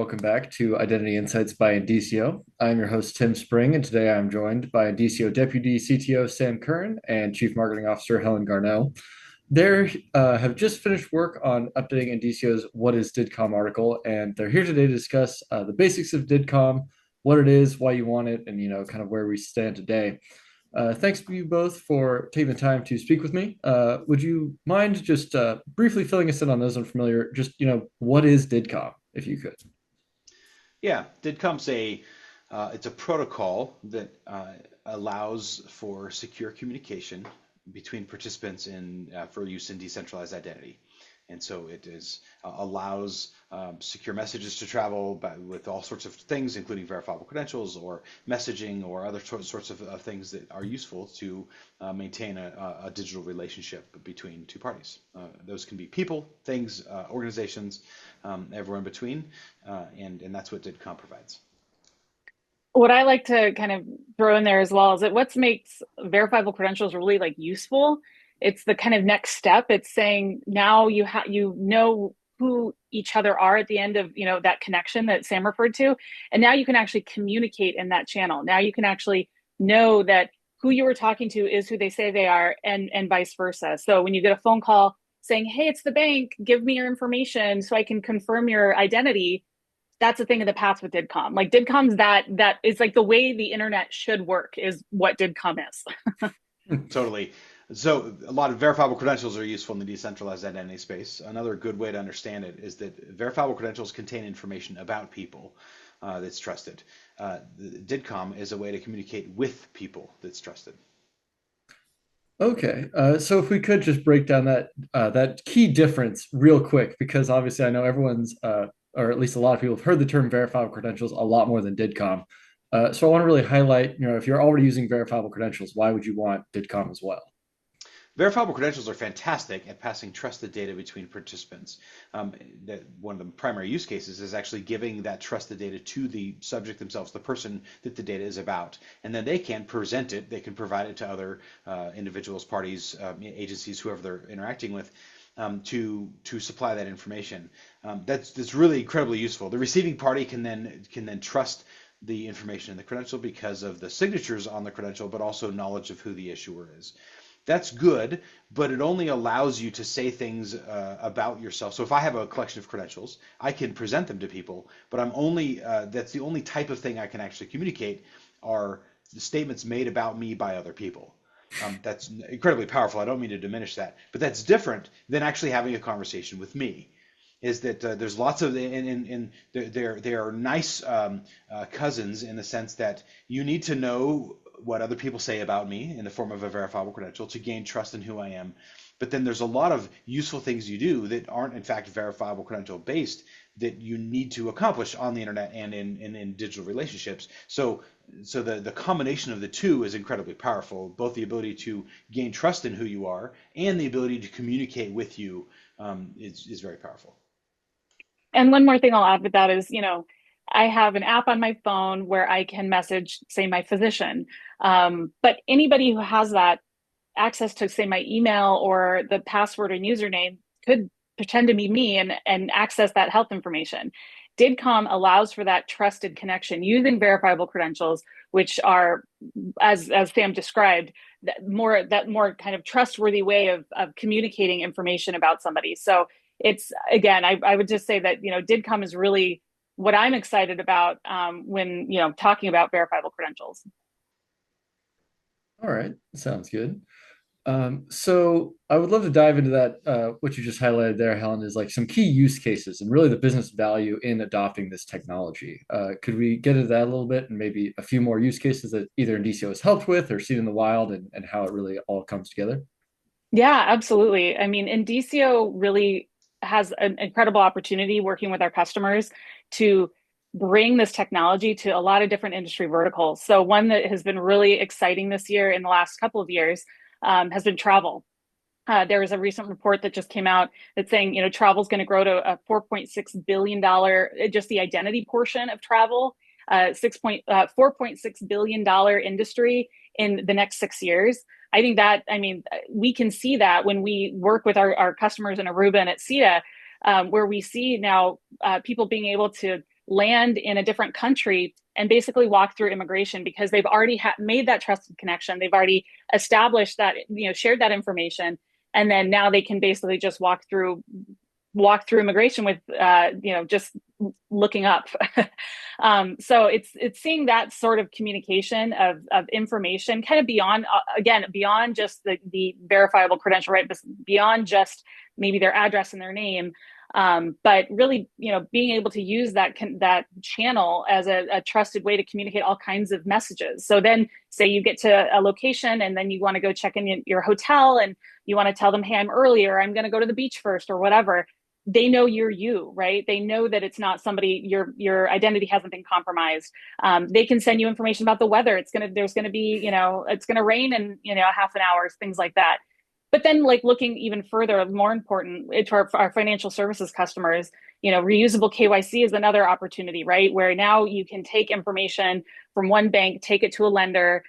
welcome back to Identity Insights by Indicio. I'm your host, Tim Spring, and today I'm joined by Indicio Deputy CTO Sam Curren and Chief Marketing Officer Helen Garneau. They have just finished work on updating Indicio's What is DIDComm article, and they're here today to discuss the basics of DIDComm, what it is, why you want it, and kind of where we stand today. Thanks to you both for taking the time to speak with me. Would you mind just briefly filling us in on those unfamiliar? Just what is DIDComm, if you could? Yeah, DIDComm's it's a protocol that allows for secure communication between participants for use in decentralized identity. And so it allows secure messages to travel with all sorts of things, including verifiable credentials or messaging or other sorts of things that are useful to maintain a digital relationship between two parties. Those can be people, things, organizations, everywhere in between, and that's what DIDComm provides. What I like to kind of throw in there as well is that what makes verifiable credentials really useful. It's the kind of next step. It's saying now you know who each other are at the end of that connection that Sam referred to, and now you can actually communicate in that channel. Now you can actually know that who you were talking to is who they say they are, and vice versa. So when you get a phone call saying, "Hey, it's the bank. Give me your information so I can confirm your identity," that's a thing of the past with DIDComm. DIDComm's that is the way the internet should work is what DIDComm is. Totally. So a lot of verifiable credentials are useful in the decentralized identity space. Another good way to understand it is that verifiable credentials contain information about people that's trusted. DIDComm is a way to communicate with people that's trusted. Okay, so if we could just break down that key difference real quick, because obviously I know everyone's, or at least a lot of people have heard the term verifiable credentials a lot more than DIDComm. So I want to really highlight, if you're already using verifiable credentials, why would you want DIDComm as well? Verifiable credentials are fantastic at passing trusted data between participants. One of the primary use cases is actually giving that trusted data to the subject themselves, the person that the data is about, and then they can present it, they can provide it to other individuals, parties, agencies, whoever they're interacting with, to supply that information. That's really incredibly useful. The receiving party can then trust the information in the credential because of the signatures on the credential, but also knowledge of who the issuer is. That's good, but it only allows you to say things about yourself. So if I have a collection of credentials, I can present them to people, but that's the only type of thing I can actually communicate are the statements made about me by other people. That's incredibly powerful. I don't mean to diminish that, but that's different than actually having a conversation with me. Is that there's lots of, and they are nice cousins in the sense that you need to know what other people say about me in the form of a verifiable credential to gain trust in who I am. But then there's a lot of useful things you do that aren't in fact verifiable credential based that you need to accomplish on the internet and in digital relationships. So the combination of the two is incredibly powerful, both the ability to gain trust in who you are and the ability to communicate with you is very powerful. And one more thing I'll add with that is, I have an app on my phone where I can message, say, my physician. But anybody who has that access to, say, my email or the password and username could pretend to be me and access that health information. DIDComm allows for that trusted connection using verifiable credentials, which are, as Sam described, that more kind of trustworthy way of communicating information about somebody. So it's, again, I would just say that DIDComm is really what I'm excited about when talking about verifiable credentials. All right, sounds good. So I would love to dive into that. What you just highlighted there, Helen, is some key use cases and really the business value in adopting this technology. Could we get into that a little bit and maybe a few more use cases that either Indicio has helped with or seen in the wild and how it really all comes together? Yeah, absolutely. I mean, Indicio really has an incredible opportunity working with our customers to bring this technology to a lot of different industry verticals. So one that has been really exciting this year in the last couple of years has been travel. There was a recent report that just came out that's saying, travel is going to grow to a $4.6 billion, just the identity portion of travel, $4.6 billion industry in the next 6 years. I think that, we can see that when we work with our customers in Aruba and at CETA, where we see now people being able to land in a different country and basically walk through immigration because they've already made that trusted connection. They've already established that, shared that information. And then now they can basically just walk through immigration with, just looking up. So it's seeing that sort of communication of information kind of beyond, again, beyond just the verifiable credential, right? Beyond just maybe their address and their name. But really, being able to use that channel as a trusted way to communicate all kinds of messages. So then say you get to a location and then you want to go check in your hotel and you want to tell them, hey, I'm early, or I'm going to go to the beach first, or whatever. They know you're you, right? They know that it's not somebody, your identity hasn't been compromised. They can send you information about the weather. There's going to be, it's going to rain in, half an hour, things like that. But then, like, looking even further, more important to our financial services customers, reusable KYC is another opportunity, right? Where now you can take information from one bank, take it to a lender,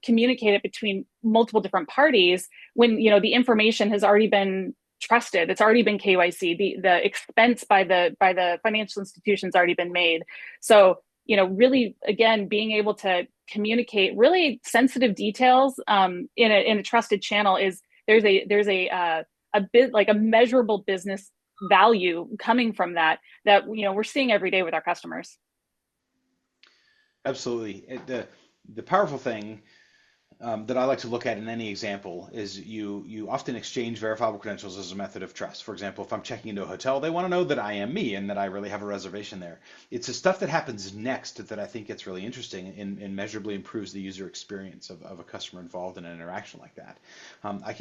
communicate it between multiple different parties when, the information has already been trusted. It's already been KYC. The expense by the financial institution's already been made. So, really, again, being able to communicate really sensitive details in a trusted channel is there's a bit like a measurable business value coming from that we're seeing every day with our customers. Absolutely. The powerful thing that I like to look at in any example is you often exchange verifiable credentials as a method of trust. For example, if I'm checking into a hotel, they want to know that I am me and that I really have a reservation there. It's the stuff that happens next that I think gets really interesting and measurably improves the user experience of a customer involved in an interaction like that. I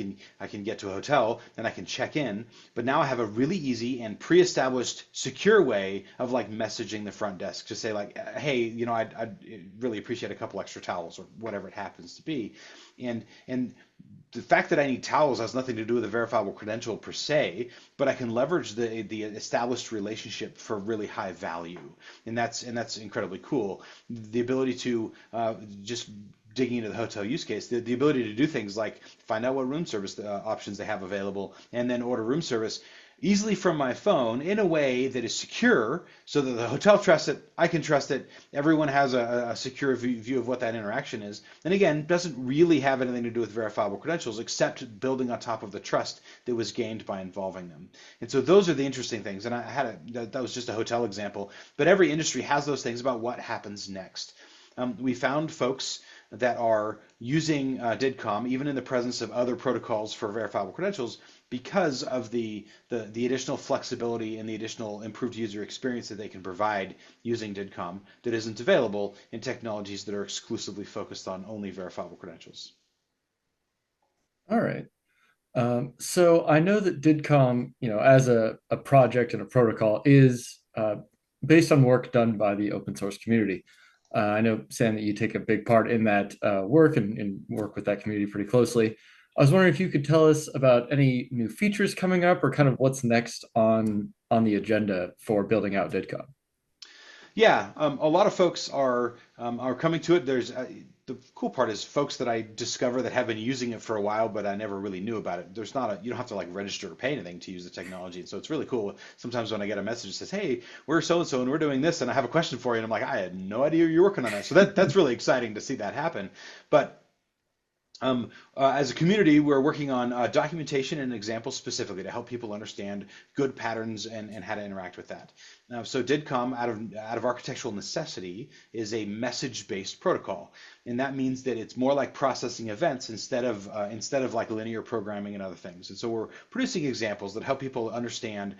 can get to a hotel and I can check in, but now I have a really easy and pre-established secure way of like messaging the front desk to say like, hey, I'd really appreciate a couple extra towels or whatever it happens to be. And the fact that I need towels has nothing to do with a verifiable credential per se, but I can leverage the established relationship for really high value, and that's incredibly cool. The ability to just digging into the hotel use case, the ability to do things like find out what room service options they have available, and then order room service easily from my phone in a way that is secure so that the hotel trusts it, I can trust it, everyone has a secure view of what that interaction is. And again, doesn't really have anything to do with verifiable credentials except building on top of the trust that was gained by involving them. And so those are the interesting things. And that was just a hotel example, but every industry has those things about what happens next. We found folks that are using DIDComm, even in the presence of other protocols for verifiable credentials, because of the additional flexibility and the additional improved user experience that they can provide using DIDComm that isn't available in technologies that are exclusively focused on only verifiable credentials. All right. So I know that DIDComm, as a project and a protocol is based on work done by the open source community. I know, Sam, that you take a big part in that work and work with that community pretty closely. I was wondering if you could tell us about any new features coming up or kind of what's next on the agenda for building out DIDComm. Yeah, a lot of folks are coming to it. There's the cool part is folks that I discover that have been using it for a while, but I never really knew about it. You don't have to like register or pay anything to use the technology, and so it's really cool. Sometimes when I get a message that says, "Hey, we're so and so and we're doing this," and I have a question for you, and I'm like, I had no idea you're working on that. So that's really exciting to see that happen. But as a community, we're working on documentation and examples specifically to help people understand good patterns and how to interact with that. So DIDComm, out of architectural necessity, is a message-based protocol, and that means that it's more like processing events instead of like linear programming and other things. And so we're producing examples that help people understand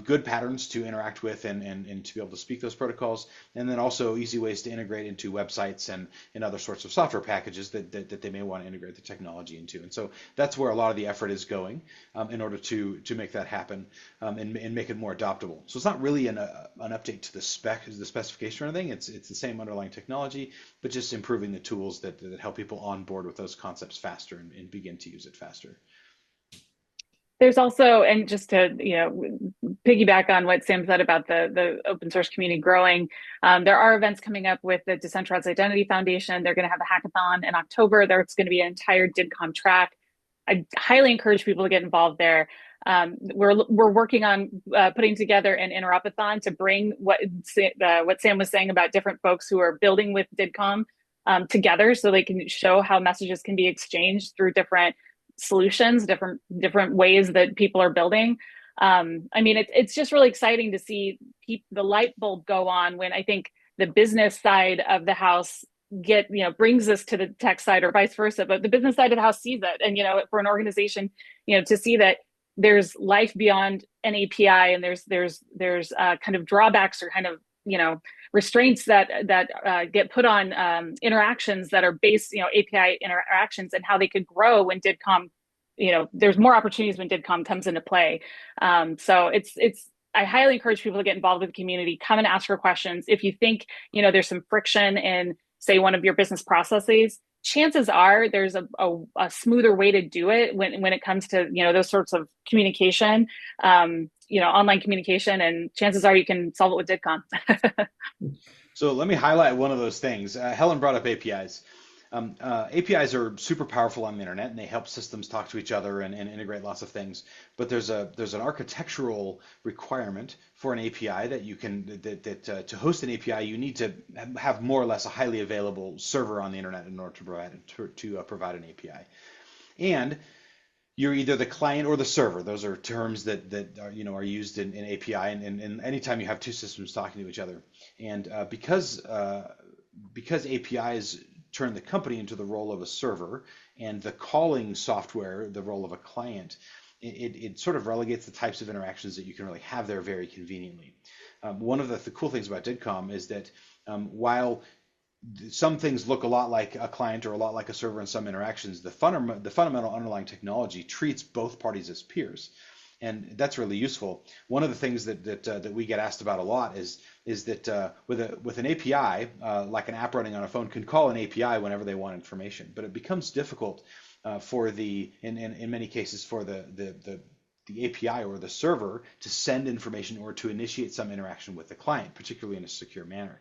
good patterns to interact with and to be able to speak those protocols, and then also easy ways to integrate into websites and other sorts of software packages that they may want to integrate the technology into. And so that's where a lot of the effort is going in order to make that happen and make it more adoptable. So it's not really an update to the specification or anything. It's the same underlying technology, but just improving the tools that help people on board with those concepts faster and begin to use it faster. There's also, and just to piggyback on what Sam said about the open source community growing, there are events coming up with the Decentralized Identity Foundation. They're going to have a hackathon in October. There's going to be an entire DIDComm track. I highly encourage people to get involved there. We're working on putting together an interopathon to bring what Sam was saying about different folks who are building with DIDComm together, so they can show how messages can be exchanged through different solutions, different ways that people are building. I mean, it's just really exciting to see the light bulb go on when I think the business side of the house brings us to the tech side or vice versa, but the business side of the house sees it. And, for an organization, to see that there's life beyond an API, and there's kind of drawbacks or kind of, restraints that get put on interactions that are based, API interactions, and how they could grow when DIDComm, there's more opportunities when DIDComm comes into play. So I highly encourage people to get involved with the community. Come and ask your questions. If you think, there's some friction in, say, one of your business processes, chances are there's a smoother way to do it when it comes to, those sorts of communication, online communication, and chances are you can solve it with DIDComm. So let me highlight one of those things. Helen brought up APIs. APIs are super powerful on the internet, and they help systems talk to each other and integrate lots of things. But there's an architectural requirement for an API that you can to host an API, you need to have more or less a highly available server on the internet in order to provide an API. And you're either the client or the server. Those are terms that are used in API, and anytime you have two systems talking to each other. And because APIs turn the company into the role of a server, and the calling software the role of a client, it sort of relegates the types of interactions that you can really have there very conveniently. One of the cool things about DIDComm is that while some things look a lot like a client or a lot like a server in some interactions, the fundamental underlying technology treats both parties as peers. And that's really useful. One of the things that we get asked about a lot is that with an API, like an app running on a phone can call an API whenever they want information, but it becomes difficult in many cases for the API or the server to send information or to initiate some interaction with the client, particularly in a secure manner.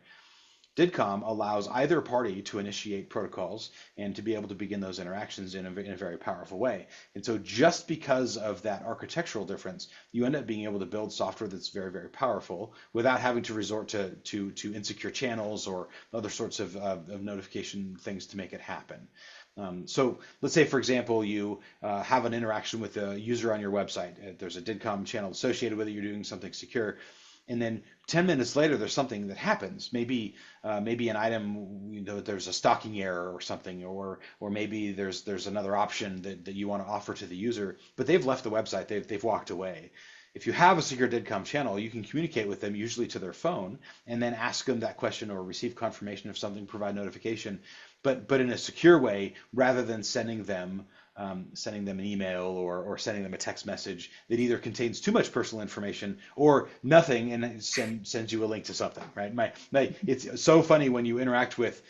DIDComm allows either party to initiate protocols and to be able to begin those interactions in a very powerful way. And so just because of that architectural difference, you end up being able to build software that's very powerful without having to resort to insecure channels or other sorts of notification things to make it happen. So let's say, for example, you have an interaction with a user on your website. There's a DIDComm channel associated with it. You're doing something secure. And then 10 minutes later, there's something that happens. Maybe an item, there's a stocking error or something, or maybe there's another option that you want to offer to the user, but they've left the website. They've walked away. If you have a secure DIDComm channel, you can communicate with them usually to their phone, and then ask them that question or receive confirmation of something, provide notification, but in a secure way rather than sending them an email or sending them a text message that either contains too much personal information or nothing and sends you a link to something, right? It's so funny when you interact with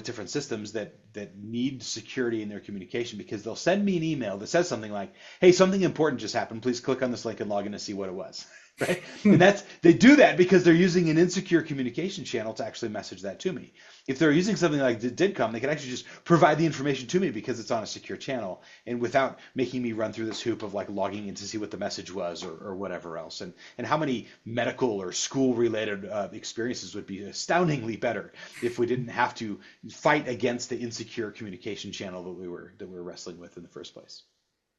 different systems that need security in their communication, because they'll send me an email that says something like, hey, something important just happened. Please click on this link and log in to see what it was. Right? And they do that because they're using an insecure communication channel to actually message that to me. If they're using something like DIDComm, they can actually just provide the information to me because it's on a secure channel, and without making me run through this hoop of like logging in to see what the message was or whatever else. And how many medical or school related experiences would be astoundingly better if we didn't have to fight against the insecure communication channel that we were wrestling with in the first place.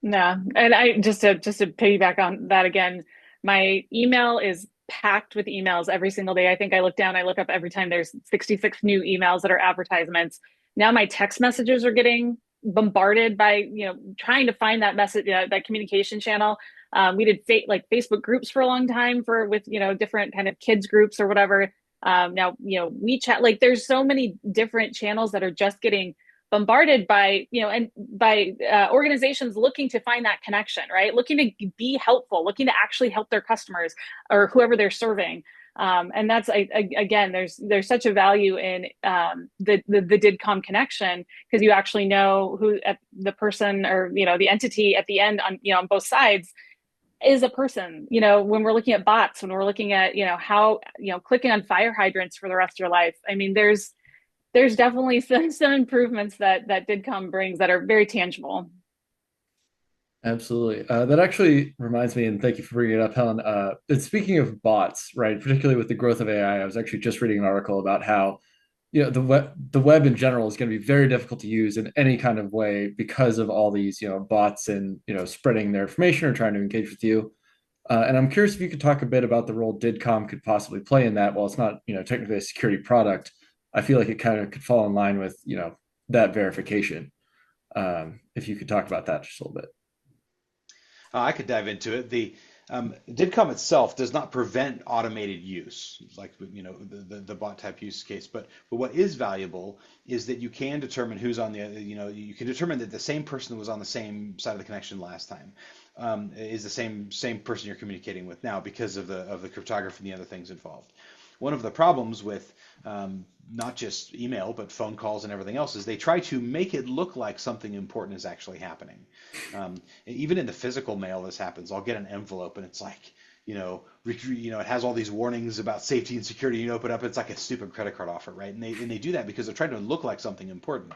Yeah, and I just to piggyback on that again, my email is packed with emails every single day. I think I look up every time there's 66 new emails that are advertisements. Now my text messages are getting bombarded by, trying to find that message, that communication channel. We did Facebook groups for a long time with different kind of kids groups or whatever. Now, WeChat, like there's so many different channels that are just getting bombarded by, organizations looking to find that connection, right? Looking to be helpful, looking to actually help their customers or whoever they're serving. And that's, again, there's such a value in the DIDComm connection, because you actually know who the person or, the entity at the end on both sides is a person. When we're looking at bots, when we're looking at, how, clicking on fire hydrants for the rest of your life. I mean, there's definitely some improvements that DIDComm brings that are very tangible. Absolutely. That actually reminds me, and thank you for bringing it up, Helen. And speaking of bots, right, particularly with the growth of AI, I was actually just reading an article about how, the web in general is going to be very difficult to use in any kind of way because of all these, bots and, spreading their information or trying to engage with you. And I'm curious if you could talk a bit about the role DIDComm could possibly play in that. While it's not, technically a security product, I feel like it kind of could fall in line with, that verification. If you could talk about that just a little bit. I could dive into it. The DIDComm itself does not prevent automated use, like the bot type use case. But what is valuable is that you can determine who's on the you can determine that the same person that was on the same side of the connection last time is the same person you're communicating with now because of the cryptography and the other things involved. One of the problems with not just email, but phone calls and everything else is they try to make it look like something important is actually happening. Even in the physical mail, this happens. I'll get an envelope and it's like, it has all these warnings about safety and security. You open it up, it's like a stupid credit card offer, right? And they do that because they're trying to look like something important.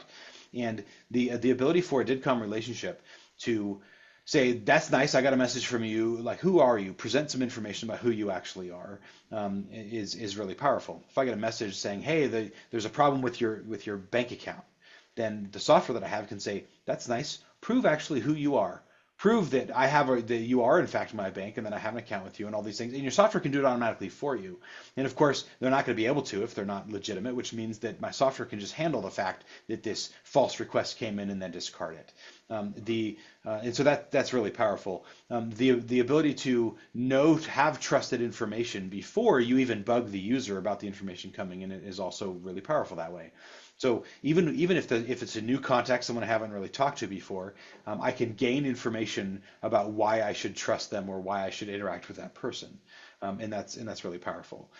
And the ability for a DIDComm relationship to say, that's nice, I got a message from you, like, who are you? Present some information about who you actually are, is really powerful. If I get a message saying, hey, there's a problem with your bank account, then the software that I have can say, that's nice, prove actually who you are. Prove that that you are in fact my bank and that I have an account with you and all these things. And your software can do it automatically for you. And of course, they're not going to be able to if they're not legitimate, which means that my software can just handle the fact that this false request came in and then discard it. And so that's really powerful. The ability to have trusted information before you even bug the user about the information coming in is also really powerful that way. So even if it's a new contact, someone I haven't really talked to before, I can gain information about why I should trust them or why I should interact with that person, and that's really powerful.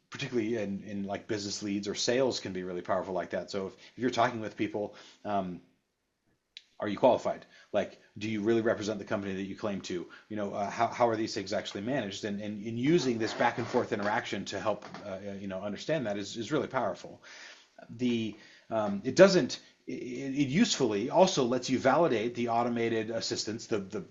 Particularly in like business leads or sales can be really powerful like that. So if you're talking with people, are you qualified? Like, do you really represent the company that you claim to? How are these things actually managed? And using this back and forth interaction to help understand that is really powerful. The it doesn't it usefully also lets you validate the automated assistants. The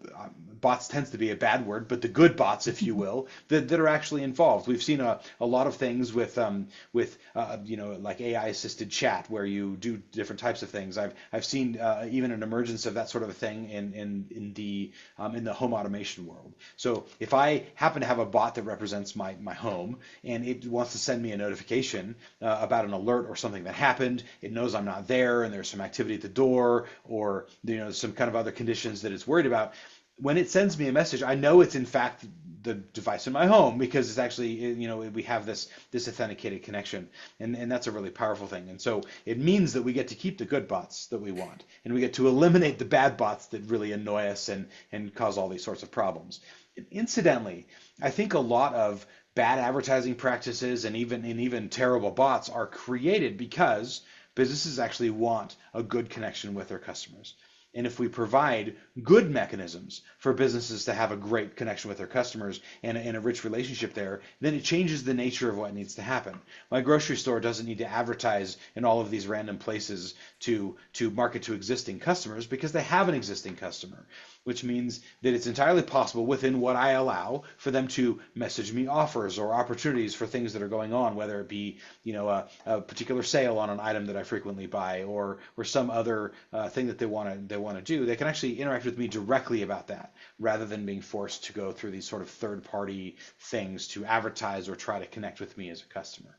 bots tends to be a bad word, but the good bots, if you will, that are actually involved. We've seen a lot of things with like AI assisted chat where you do different types of things. I've seen even an emergence of that sort of a thing in the home automation world. So if I happen to have a bot that represents my home and it wants to send me a notification about an alert or something that happened, it knows I'm not there and there's some activity at the door or some kind of other conditions that it's worried about. When it sends me a message, I know it's in fact the device in my home because it's actually we have this authenticated connection, and that's a really powerful thing. And so it means that we get to keep the good bots that we want, and we get to eliminate the bad bots that really annoy us and cause all these sorts of problems. And incidentally, I think a lot of bad advertising practices and even terrible bots are created because businesses actually want a good connection with their customers. And if we provide good mechanisms for businesses to have a great connection with their customers and a rich relationship there, then it changes the nature of what needs to happen. My grocery store doesn't need to advertise in all of these random places to market to existing customers because they have an existing customer, which means that it's entirely possible within what I allow for them to message me offers or opportunities for things that are going on, whether it be a particular sale on an item that I frequently buy or some other thing that they want to do. They can actually interact with me directly about that rather than being forced to go through these sort of third-party things to advertise or try to connect with me as a customer.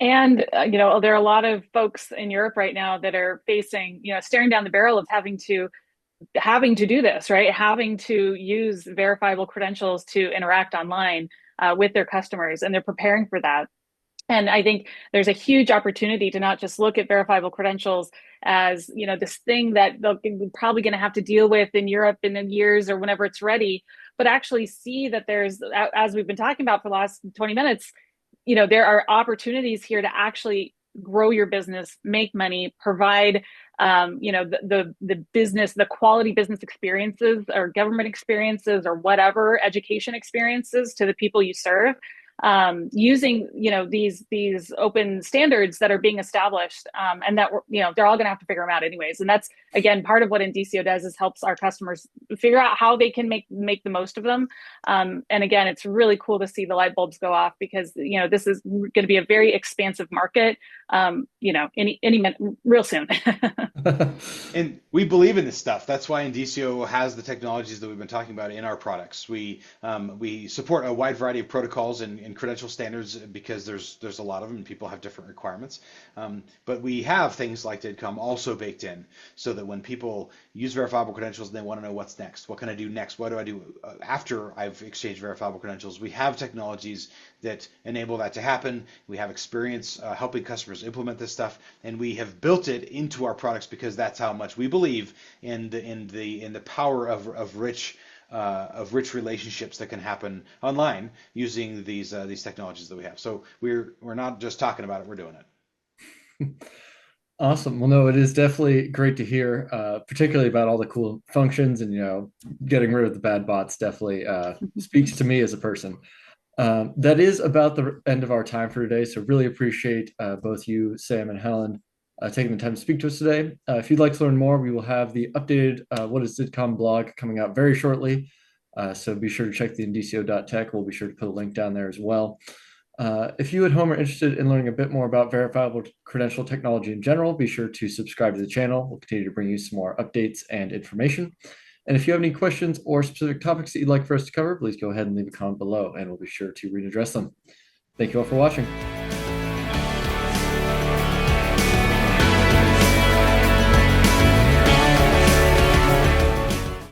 And there are a lot of folks in Europe right now that are facing, staring down the barrel of having to do this, right? Having to use verifiable credentials to interact online with their customers, and they're preparing for that. And I think there's a huge opportunity to not just look at verifiable credentials as, this thing that they're probably going to have to deal with in Europe in years or whenever it's ready, but actually see that there's, as we've been talking about for the last 20 minutes, there are opportunities here to actually grow your business, make money, provide the business, the quality business experiences or government experiences or whatever education experiences to the people you serve, using these open standards that are being established, and that they're all going to have to figure them out anyways. And again, part of what Indicio does is helps our customers figure out how they can make the most of them. And again, it's really cool to see the light bulbs go off, because this is going to be a very expansive market. Any minute, real soon. And we believe in this stuff. That's why Indicio has the technologies that we've been talking about in our products. We support a wide variety of protocols and credential standards because there's a lot of them and people have different requirements. But we have things like DIDComm also baked in, so that when people use verifiable credentials and they want to know what's next, what can I do next, what do I do after I've exchanged verifiable credentials, we have technologies that enable that to happen. We have experience helping customers implement this stuff, and we have built it into our products because that's how much we believe in the power of rich relationships that can happen online using these technologies that we have. So we're not just talking about it; we're doing it. Awesome. Well, no, it is definitely great to hear, particularly about all the cool functions, and getting rid of the bad bots definitely speaks to me as a person. That is about the end of our time for today. So really appreciate both you, Sam and Helen, taking the time to speak to us today. If you'd like to learn more, we will have the updated What is DIDComm blog coming out very shortly. So be sure to check the indicio.tech. We'll be sure to put a link down there as well. If you at home are interested in learning a bit more about verifiable credential technology in general, be sure to subscribe to the channel. We'll continue to bring you some more updates and information. And if you have any questions or specific topics that you'd like for us to cover, please go ahead and leave a comment below, and we'll be sure to read and address them. Thank you all for watching.